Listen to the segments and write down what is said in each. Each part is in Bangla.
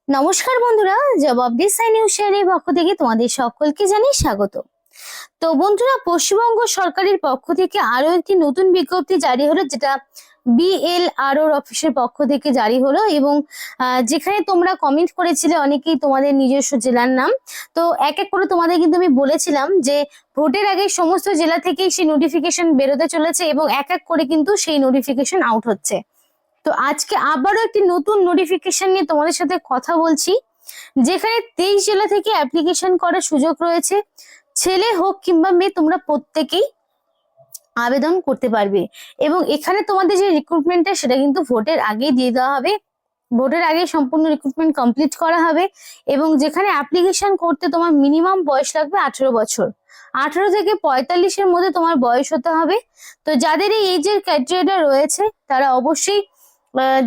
নমস্কার বন্ধুরা, জবাবদিহি সাই নিউজ চ্যানেলের পক্ষ থেকে তোমাদের সকলকে জানাই স্বাগত। তো বন্ধুরা, পশ্চিমবঙ্গ সরকারের পক্ষ থেকে আরো একটি নতুন বিজ্ঞপ্তি জারি হলো, যেটা বিএলআরওর অফিসের পক্ষ থেকে জারি হলো। এবং যেখানে তোমরা কমেন্ট করেছিলে অনেকেই তোমাদের নিজস্ব জেলার নাম, তো এক এক করে তোমাদের কিন্তু আমি বলেছিলাম যে ভোটের আগে সমস্ত জেলা থেকেই সেই নোটিফিকেশন বেরোতে চলেছে এবং এক এক করে কিন্তু সেই নোটিফিকেশন আউট হচ্ছে। তো আজকে আবারও একটি নতুন নোটিফিকেশন নিয়ে তোমাদের সাথে কথা বলছি, যেখানে 23 জেলা থেকে অ্যাপ্লিকেশন করার সুযোগ রয়েছে। ছেলে হোক কিংবা মেয়ে, তোমরা প্রত্যেকেই আবেদন করতে পারবে। এবং এখানে তোমাদের যে রিক্রুটমেন্টটা সেটা কিন্তু ভোটের আগেই দিয়ে দেওয়া হবে। ভোটের আগে সম্পূর্ণ রিক্রুটমেন্ট কমপ্লিট করা হবে। এবং যেখানে অ্যাপ্লিকেশন করতে তোমার মিনিমাম বয়স লাগবে 18 বছর। 18 থেকে 45-এর মধ্যে তোমার বয়স হতে হবে। তো যাদের এই এজের ক্রাইটেরিয়া রয়েছে তারা অবশ্যই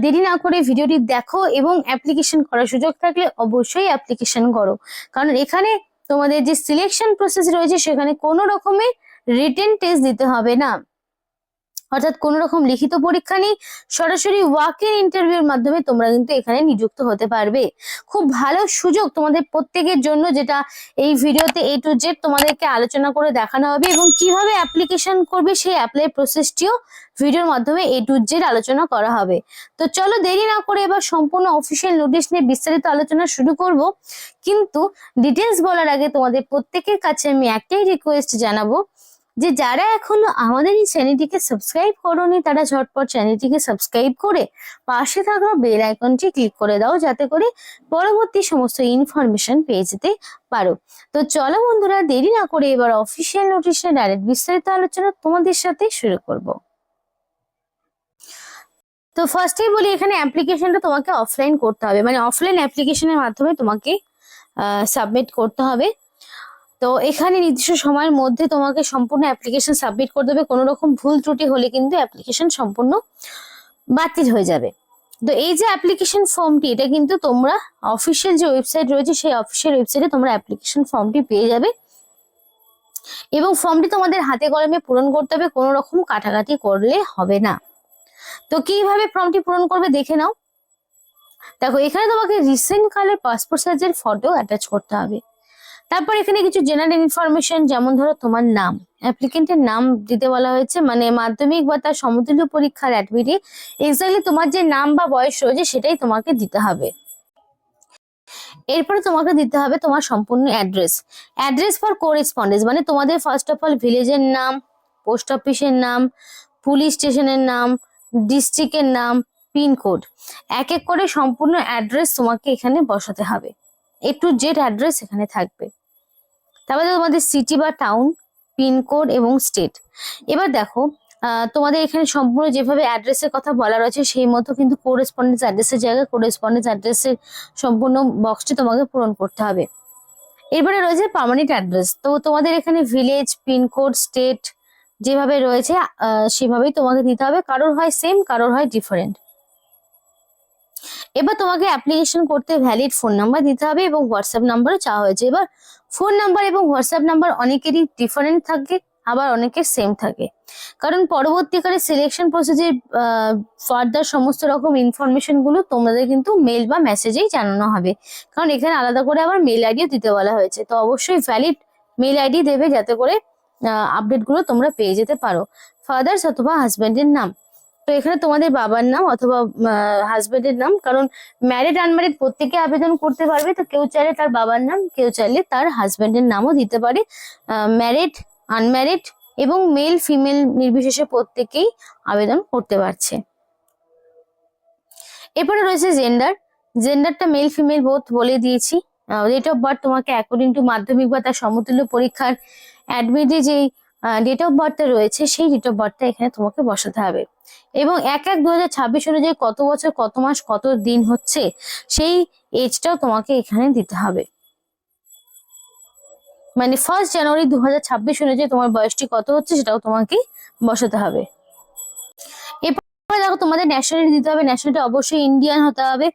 দেরি না করে ভিডিওটি দেখো এবং অ্যাপ্লিকেশন করার সুযোগ থাকলে অবশ্যই অ্যাপ্লিকেশন করো। কারণ এখানে তোমাদের যে সিলেকশন প্রসেস রয়েছে সেখানে কোনো রকমের রিটেন টেস্ট দিতে হবে না, অর্থাৎ কোন রকম লিখিত পরীক্ষা নেই। সরাসরি ওয়াক ইন ইন্টারভিউর মাধ্যমে তোমরা কিন্তু এখানে নিযুক্ত হতে পারবে। খুব ভালো সুযোগ তোমাদের প্রত্যেকের জন্য, যেটা এই ভিডিওতে A to Z তোমাদেরকে আলোচনা করে দেখানো হবে। এবং কিভাবে অ্যাপ্লিকেশন করবে সেই অ্যাপ্লাই প্রসেসটিও ভিডিওর মাধ্যমে A to Z আলোচনা করা হবে। তো চলো দেরি না করে এবার সম্পূর্ণ অফিসিয়াল নোটিশ নিয়ে বিস্তারিত আলোচনা শুরু করব। কিন্তু ডিটেলস বলার আগে তোমাদের প্রত্যেকের কাছে আমি একটাই রিকোয়েস্ট জানাবো, যে যারা এখনো আমাদের এই চ্যানেলটিকে সাবস্ক্রাইব করোনি তারা ঝটপট চ্যানেলটিকে সাবস্ক্রাইব করে পাশে থাকা বেল আইকনটি ক্লিক করে দাও, যাতে করে পরবর্তী সমস্ত ইনফরমেশন পেয়ে যেতে পারো। তো চলো বন্ধুরা, দেরি না করে এবার অফিসিয়াল নোটিশে ডাইরেক্ট বিস্তারিত আলোচনা তোমাদের সাথে শুরু করব। তো ফার্স্টেই বলি, এখানে অ্যাপ্লিকেশনটা তোমাকে অফলাইন করতে হবে, মানে অফলাইন অ্যাপ্লিকেশনের মাধ্যমে তোমাকে সাবমিট করতে হবে। তো এখানে নির্দিষ্ট সময়ের মধ্যে তোমাকে সম্পূর্ণ অ্যাপ্লিকেশন সাবমিট করতে হবে। কোনো রকম ভুল ত্রুটি হলে কিন্তু অ্যাপ্লিকেশন সম্পূর্ণ বাতিল হয়ে যাবে। তো এই যে অ্যাপ্লিকেশন ফর্মটি, এটা কিন্তু তোমরা অফিসিয়াল যে ওয়েবসাইট রয়েছে সেই অফিসিয়াল ওয়েবসাইটে তোমরা অ্যাপ্লিকেশন ফর্মটি পেয়ে যাবে। এবং ফর্মটি তোমাদের হাতে কলমে পূরণ করতে হবে, কোনো রকম কাটাকাটি করলে হবে না। তো কিভাবে ফর্মটি পূরণ করবে দেখে নাও। দেখো, এখানে তোমাকে রিসেন্ট কালের পাসপোর্ট সাইজের ফটো অ্যাটাচ করতে হবে। তারপর এখানে কিছু জেনারেল ইনফরমেশন, যেমন ধরো তোমার নাম, অ্যাপ্লিকেন্টের নাম দিতে বলা হয়েছে, মানে মাধ্যমিক বা তার সমতুল্য পরীক্ষার অ্যাডমিটে এক্স্যাক্টলি তোমার যে নাম বা বয়স রয়েছে সেটাই তোমাকে দিতে হবে। এরপরে তোমাকে দিতে হবে তোমার সম্পূর্ণ অ্যাড্রেস। অ্যাড্রেস ফর কোরেসপন্ডেন্স, মানে তোমাদের ফার্স্ট অফ অল ভিলেজের নাম, পোস্ট অফিসের নাম, পুলিশ স্টেশনের নাম, ডিস্ট্রিক্টের নাম, পিনকোড, এক এক করে সম্পূর্ণ অ্যাড্রেস তোমাকে এখানে বসাতে হবে। A to Z অ্যাড্রেস এখানে থাকবে। তারপরে তোমাদের সিটি বা টাউন, পিনকোড এবং স্টেট। এবার দেখো, তোমাদের এখানে সম্পূর্ণ যেভাবে অ্যাড্রেসের কথা বলা রয়েছে সেই মতো কিন্তু কোরেসপন্ডেন্স অ্যাড্রেসের জায়গায় কোরেসপন্ডেন্স অ্যাড্রেসের সম্পূর্ণ বক্সটি তোমাকে পূরণ করতে হবে। এরপরে রয়েছে পার্মানেন্ট অ্যাড্রেস। তো তোমাদের এখানে ভিলেজ, পিনকোড, স্টেট যেভাবে রয়েছে সেভাবেই তোমাকে দিতে হবে। কারোর হয় সেম, কারোর হয় ডিফারেন্ট। এবার তোমাকে অ্যাপ্লিকেশন করতে ভ্যালিড ফোন নাম্বার দিতে হবে এবং হোয়াটসঅ্যাপ নাম্বারও চাওয়া হয়েছে। এবার ফোন নাম্বার এবং হোয়াটসঅ্যাপ নাম্বার অনেকেরই ডিফারেন্ট থাকে, আবার অনেকের সেম থাকে, কারণ পরবর্তীকালে সিলেকশন প্রসেসের ফার্দার সমস্ত রকম ইনফরমেশন গুলো তোমাদের কিন্তু মেল বা মেসেজেই জানানো হবে। কারণ এখানে আলাদা করে আবার মেল আইডিও দিতে বলা হয়েছে। তো অবশ্যই ভ্যালিড মেল আইডি দেবে, যাতে করে আপডেট গুলো তোমরা পেয়ে যেতে পারো। ফাদার্স অথবা হাজবেন্ডের নাম, তো এখানে তোমাদের বাবার নাম অথবা হাজবেন্ডের নাম, কারণ ম্যারিড আনম্যারিড প্রত্যেকে আবেদন করতে পারবে। তো কেউ চাইলে তার বাবার নাম, কেউ চাইলে তার হাজবেন্ডের নামও দিতে পারে। ম্যারিড, আনম্যারিড এবং মেল ফিমেল নির্বিশেষে প্রত্যেকেই আবেদন করতে পারছে। এরপরে রয়েছে জেন্ডার। জেন্ডারটা মেল ফিমেল বোথ বলে দিয়েছি। ডেট অফ বার্থ তোমাকে অ্যাকর্ডিং টু মাধ্যমিক বা তার সমতুল্য পরীক্ষার অ্যাডমিটে যেই ডেট অফ বার্থটা রয়েছে সেই ডেট অফ বার্থটা এখানে তোমাকে বসাতে হবে। এবং 1/1/2026 অনুযায়ী কত বছর, কত মাস, কত দিন হচ্ছে সেই এজটাও তোমাকে এখানে দিতে হবে। মানে 1 জানুয়ারি 2026 অনুযায়ী তোমার বয়সটি কত হচ্ছে সেটাও তোমাকে বসাতে হবে। এরপরে দেখো, তোমাদের ন্যাশনালিটি দিতে হবে। ন্যাশনালিটি অবশ্যই ইন্ডিয়ান হতে হবে।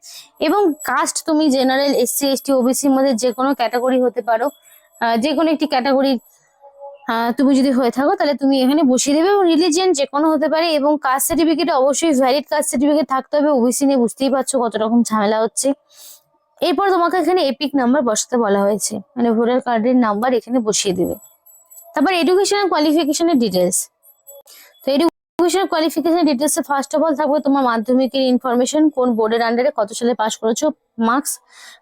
এবং কাস্ট তুমি জেনারেল, SC ST OBC এর মধ্যে যে কোনো ক্যাটাগরি হতে পারো, যে কোনো একটি ক্যাটাগরির তুমি যদি হয়ে থাকো তাহলে তুমি এখানে বসিয়ে দেবে, এবং রিলিজিয়ন যে কোনো হতে পারে, এবং কাস্ট সার্টিফিকেট অবশ্যই ভ্যালিড কাস্ট সার্টিফিকেট থাকতে হবে। ওবিসি নিয়ে বুঝতেই পারছো কত রকম ঝামেলা হচ্ছে। এরপর তোমাকে এখানে এপিক নাম্বার বসাতে বলা হয়েছে, মানে ভোটার কার্ডের নাম্বার এখানে বসিয়ে দেবে। তারপর এডুকেশনাল কোয়ালিফিকেশনের ডিটেলস। তো এডুকেশনাল কোয়ালিফিকেশন ডিটেলসে ফার্স্ট অফ অল থাকবে তোমার মাধ্যমিকের ইনফরমেশন, কোন বোর্ডের আন্ডারে কত সালে পাস করেছো, মার্কস,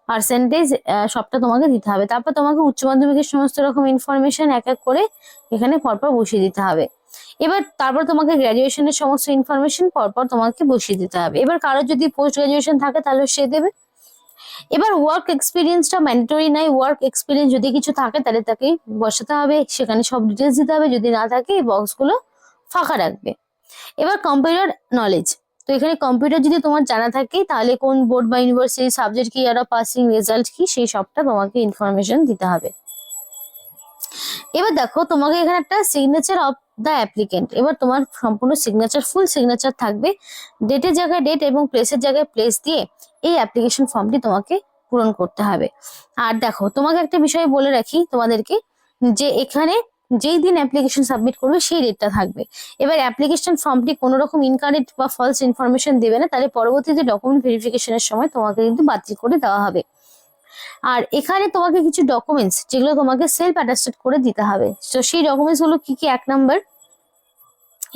পার্সেন্টেজ, সবটা তোমাকে দিতে হবে। তারপর তোমাকে উচ্চ মাধ্যমিকের সমস্ত রকম ইনফরমেশন এক এক করে এখানে পরপর বসিয়ে দিতে হবে। এবার তারপর তোমাকে গ্র্যাজুয়েশনের সমস্ত ইনফরমেশন পরপর তোমাকে বসিয়ে দিতে হবে। এবার কারোর যদি পোস্ট গ্র্যাজুয়েশন থাকে তাহলে সে দেবে। এবার ওয়ার্ক এক্সপিরিয়েন্সটা ম্যান্ডেটরি নাই, ওয়ার্ক এক্সপিরিয়েন্স যদি কিছু থাকে তাহলে তাকে বসাতে হবে, সেখানে সব ডিটেলস দিতে হবে। যদি না থাকে এই বক্সগুলো ফাঁকা রাখবে। এবার কম্পিউটার নলেজ, তো এখানে কম্পিউটার যদি তোমার জানা থাকে তাহলে কোন বোর্ড বা ইউনিভার্সিটি, সাবজেক্ট কি, আর পাসিং রেজাল্ট কি, সেই সবটা তোমাকে ইনফরমেশন দিতে হবে। এবার দেখো তোমাকে এখানে একটা সিগনেচার অফ দ্য অ্যাপ্লিকেন্ট, এবার তোমার সম্পূর্ণ সিগনেচার, ফুল সিগনেচার থাকবে, ডেটের জায়গায় ডেট এবং প্লেসের জায়গায় প্লেস দিয়ে এই অ্যাপ্লিকেশন ফর্মটি তোমাকে পূরণ করতে হবে। আর দেখো তোমাকে একটা বিষয় বলে রাখি তোমাদেরকে, যে এখানে যেই দিন অ্যাপ্লিকেশন সাবমিট করবে সেই ডেটটা থাকবে। এবার অ্যাপ্লিকেশন ফর্মটি কোনো রকম ইনকারেক্ট বা ফলস ইনফরমেশন দেবে না, তাহলে পরবর্তীতে ডকুমেন্ট ভেরিফিকেশনের সময় তোমাকে কিন্তু বাতিল করে দেওয়া হবে। আর এখানে তোমাকে কিছু ডকুমেন্টস যেগুলো তোমাকে সেলফ অ্যাটাস্টেড করে দিতে হবে। তো সেই ডকুমেন্টস গুলো কি কি? 1 নাম্বার,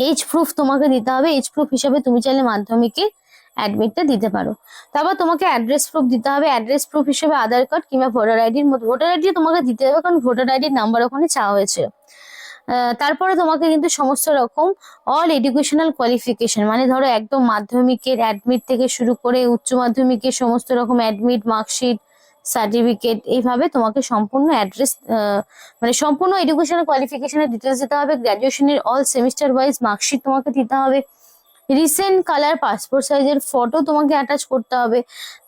এজ প্রুফ তোমাকে দিতে হবে। এজ প্রুফ হিসাবে তুমি চাইলে মাধ্যমিকের অ্যাডমিটটা দিতে পারো। তারপর তোমাকে অ্যাড্রেস প্রুফ দিতে হবে। অ্যাড্রেস প্রুফ হিসেবে আধার কার্ড কিংবা ভোটার আইডির মধ্যে, ভোটার আইডি তোমাকে দিতে হবে কারণ ভোটার আইডির নাম্বার ওখানে চাওয়া হয়েছে। তারপরে তোমাকে কিন্তু সমস্ত রকম অল এডুকেশনাল কোয়ালিফিকেশন, মানে ধরো একদম মাধ্যমিকের অ্যাডমিট থেকে শুরু করে উচ্চ মাধ্যমিকের সমস্ত রকম অ্যাডমিট, মার্কশিট, সার্টিফিকেট, এইভাবে তোমাকে সম্পূর্ণ অ্যাড্রেস, মানে সম্পূর্ণ এডুকেশনাল কোয়ালিফিকেশনের ডিটেলস দিতে হবে। গ্র্যাজুয়েশনের অল সেমিস্টার ওয়াইজ মার্কশিট তোমাকে দিতে হবে। রিসেন্ট কালার পাসপোর্ট সাইজের ফটো তোমাকে অ্যাটাচ করতে হবে।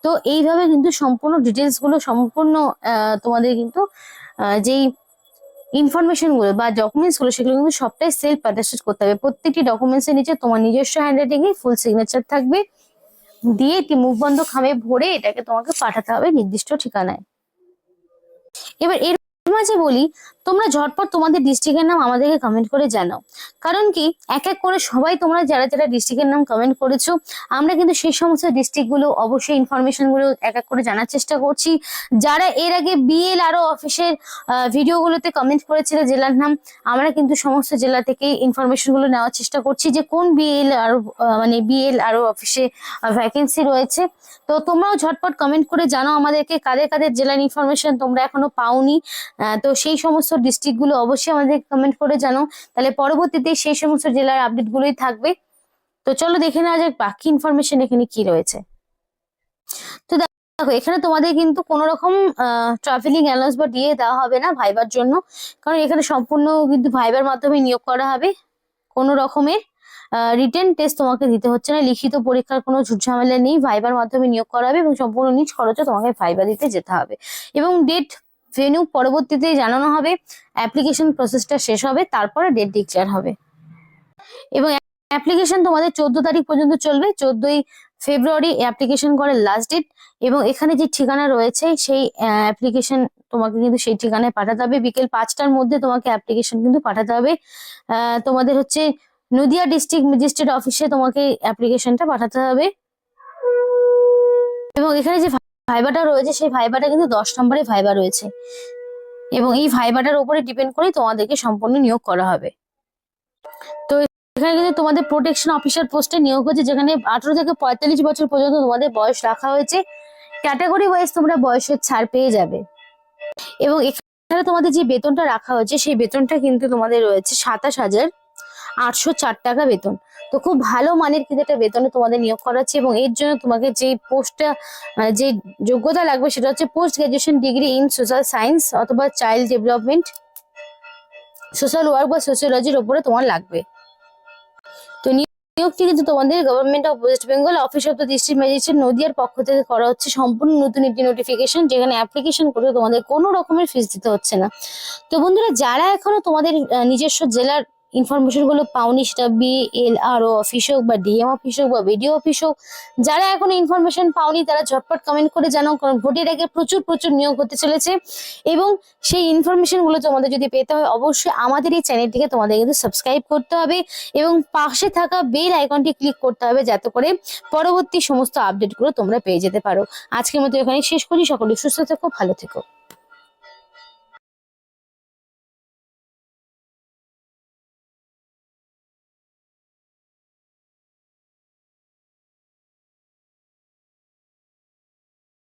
তো এইভাবে কিন্তু সম্পূর্ণ ডিটেলস গুলো, সম্পূর্ণ তোমাদের কিন্তু যেই ইনফরমেশন গুলো বা ডকুমেন্টস গুলো, সেগুলো কিন্তু সবটাই সেলফ অ্যাটাস্টেড করতে হবে। প্রত্যেকটি ডকুমেন্টস এর নিচে তোমার নিজস্ব হ্যান্ডরাইটিং এ ফুল সিগনেচার থাকবে, দিয়ে একটি মুখবন্ধ খামে ভরে এটাকে তোমাকে পাঠাতে হবে নির্দিষ্ট ঠিকানায়। এবার এর মাঝে বলি, তোমরা ঝটপট তোমাদের ডিস্ট্রিক্টের নাম আমাদেরকে কমেন্ট করে জানাও। কারণ কি, এক এক করে সবাই তোমরা যারা যারা ডিস্ট্রিক্টের নাম কমেন্ট করেছো, আমরা কিন্তু সেই সমস্ত ডিস্ট্রিক্ট গুলো অবশ্যই ইনফরমেশন গুলো এক এক করে জানার চেষ্টা করছি। যারা এর আগে বিএলআরও অফিসের ভিডিওগুলোতে কমেন্ট করেছিল জেলার নাম, আমরা কিন্তু সমস্ত জেলা থেকে ইনফরমেশন গুলো নেওয়ার চেষ্টা করছি যে কোন বিএলআরও, মানে বিএলআরও অফিসে ভ্যাকেন্সি রয়েছে। তো তোমরাও ঝটপট কমেন্ট করে জানাও আমাদেরকে কাদের কাদের জেলার ইনফরমেশন তোমরা এখনো পাওনি। তো সেই সমস্ত ডিস্ট্রিক্ট গুলো অবশ্যই আমাদের কমেন্ট করে জানাও, তাহলে পরবর্তীতে সেই সমস্ত জেলার আপডেট গুলোই থাকবে। তো চলো দেখে নেওয়া যাক বাকি ইনফরমেশন এখানে কি রয়েছে। তো দেখো এখানে তোমাদের কিন্তু কোনো রকম ট্রাভেলিং অ্যালাউন্স বা দিয়ে দেওয়া হবে না ভাইবার জন্য, কারণ এখানে সম্পূর্ণ কিন্তু ভাইবার মাধ্যমে নিয়োগ করা হবে। কোনো রকমের রিটেন টেস্ট তোমাকে দিতে হচ্ছে না, লিখিত পরীক্ষার কোনো ঝুট ঝামেলা নেই, ভাইবার মাধ্যমে নিয়োগ করা হবে এবং সম্পূর্ণ নিজ খরচে তোমাকে ভাইবা দিতে যেতে হবে। এবং ডেট, ভেন্যু পরবর্তীতে জানানো হবে। অ্যাপ্লিকেশন প্রসেসটা শেষ হবে, তারপরে ডেট ডিক্লেয়ার হবে। এবং অ্যাপ্লিকেশন তোমাদের 14 তারিখ পর্যন্ত চলবে। 14ই ফেব্রুয়ারি অ্যাপ্লিকেশন করার লাস্ট ডেট। এবং এখানে যে ঠিকানা রয়েছে সেই অ্যাপ্লিকেশন তোমাকে কিন্তু সেই ঠিকানায় পাঠাতে হবে। বিকেল 5টার মধ্যে তোমাকে অ্যাপ্লিকেশন কিন্তু পাঠাতে হবে। তোমাদের হচ্ছে নদিয়া ডিস্ট্রিক্ট ম্যাজিস্ট্রেট অফিসে তোমাকে অ্যাপ্লিকেশনটা পাঠাতে হবে। এবং এখানে যে ভাইবাটা রয়েছে সেই ভাইবাটা কিন্তু 10 নম্বরে ভাইবা রয়েছে, এবং এই ভাইবাটার উপরে ডিপেন্ড করে তোমাদেরকে সম্পূর্ণ নিয়োগ করা হবে। তো এখানে কিন্তু তোমাদের প্রোটেকশন অফিসার পোস্টে নিয়োগ হচ্ছে, যেখানে 18 থেকে 45 বছর পর্যন্ত তোমাদের বয়স রাখা হয়েছে। ক্যাটাগরি ওয়াইজ তোমরা বয়সের ছাড় পেয়ে যাবে। এবং এখানে তোমাদের যে বেতনটা রাখা হয়েছে সেই বেতনটা কিন্তু তোমাদের রয়েছে 27,804 টাকা বেতন। তো খুব ভালো মানের কিন্তু একটা বেতনে তোমাদের নিয়োগ করা হচ্ছে। এবং এর জন্য তোমাকে যে পোস্টটা, যে যোগ্যতা লাগবে সেটা হচ্ছে post graduation degree in social science অথবা চাইল্ড ডেভেলপমেন্ট, সোশ্যাল ওয়ার্ক বা সোশিওলজির উপরে তোমার লাগবে। তো নিয়োগটি কিন্তু তোমাদের government of West Bengal office of the district magistrate নদিয়ার পক্ষ থেকে করা হচ্ছে। সম্পূর্ণ নতুন একটি নোটিফিকেশন, যেখানে অ্যাপ্লিকেশন করতে তোমাদের কোনো রকমের ফিস দিতে হচ্ছে না। তো বন্ধুরা, যারা এখনো তোমাদের নিজস্ব জেলার ইনফরমেশন গুলো পাওনি, সেটা BLRO অফিস হোক বা DM অফিস হোক বা BDO অফিস হোক, যারা এখনো ইনফরমেশন পাওনি তারা ঝটপট কমেন্ট করে জানাও, কারণ ভোটের আগে প্রচুর প্রচুর নিয়োগ হতে চলেছে। এবং সেই ইনফরমেশন গুলো তোমাদের যদি পেতে হয় অবশ্যই আমাদের এই চ্যানেলটিকে তোমাদের কিন্তু সাবস্ক্রাইব করতে হবে এবং পাশে থাকা বেল আইকনটি ক্লিক করতে হবে, যাতে করে পরবর্তী সমস্ত আপডেট গুলো তোমরা পেয়ে যেতে পারো। আজকের মতো এখানে শেষ করি। সকলে সুস্থ থেকো, ভালো থেকো।